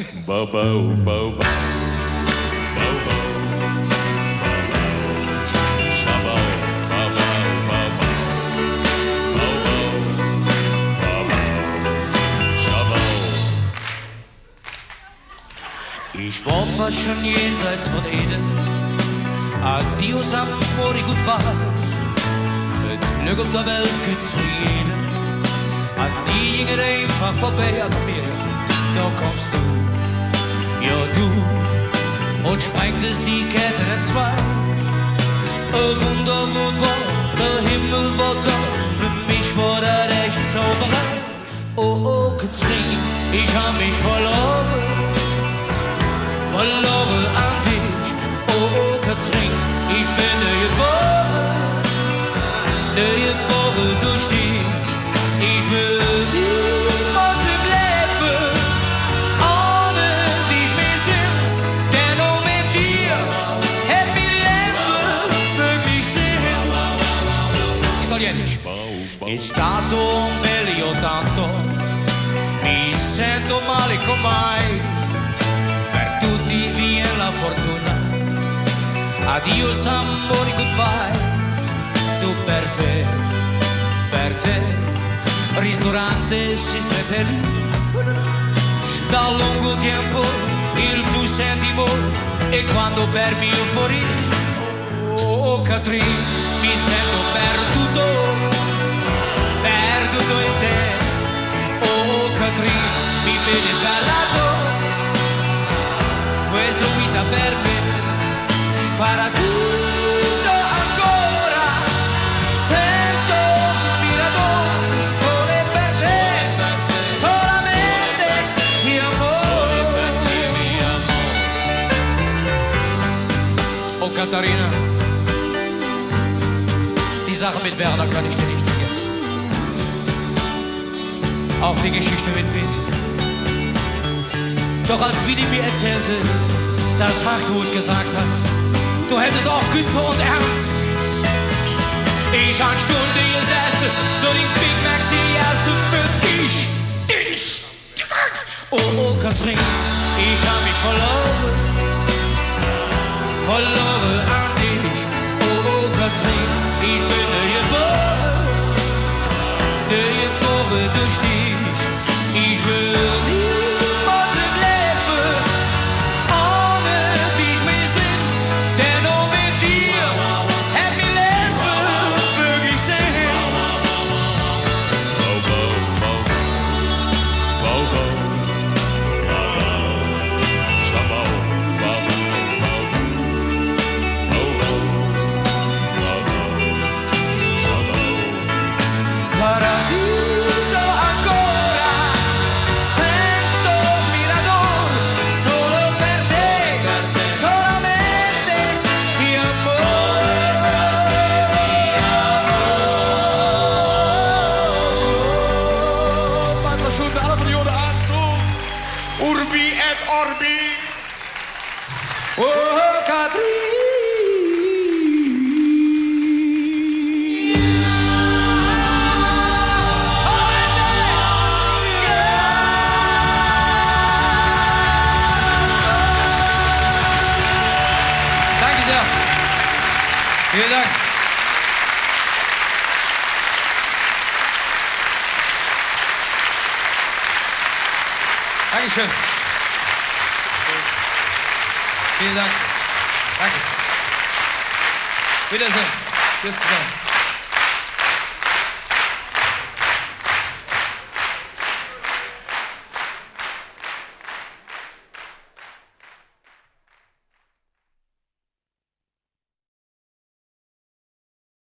Bobo, Bobo, Bobo, Shabo, Bobo, Bobo, Bobo, Bobo, Shabo. Ich war fast schon jenseits von Eden. Adios, amore, goodbye. Het Glück op der Welt geht zu jedem. An die ginge einfach vorbei an mir. Da kommst du, ja du, und sprengtest die Kette in zwei. Ein Wunder, wo war, der Himmel war da. Für mich war das echt Zauberei. Oh, oh, Katrin, ich hab mich verloren. Verloren an dich. Oh, oh, Katrin, ich bin geboren durch dich. Ich will niemand im Leben ohne dich mehr sind. Denn nur mit dir hätt mein Leben wirklich Sinn. Italienisch. È stato meglio tanto, mi sento male con mai. Per tutti via la fortuna. Adios amore, goodbye. Tu per te, ristorante si strepelì. Da lungo tempo il tuo sentimo e quando per me fuori, oh Katrin, mi sento perduto in te. Oh Katrin, mi vedi ballato, questa vita per me, paradiso ancora, sento mirador, sole per te, solamente ti amo. Oh Katharina, die Sache mit Werner kann ich dir nicht vergessen. Auch die Geschichte mit Pete. Doch als Willi mir erzählte, dass Hartmut gesagt hat, du hättest auch Günther und Ernst. Ich an Stunde gesessen, nur die Big Macs, die erste für dich. Oh, oh, Katrin, ich hab mich verloren an dich. Oh, oh, Katrin, ich bin geboren durch dich. Ich will niemand im Leben ohne dich mehr sind. Denn nur mit dir hätt mein Leben wirklich Sinn. Bobo, Bobo, Bobo, Bobo, Shabo, Bobo, Bobo, Bobo, Bobo, Shabo. Paradiso ancora, sento mirador, solo per te, solamente ti amo. Quando asciutta la periodo anzo, urbi et orbi. Oh, Katrin. Danke sehr. Vielen Dank. Dankeschön. Vielen Dank. Danke. Wiedersehen. Tschüss zusammen.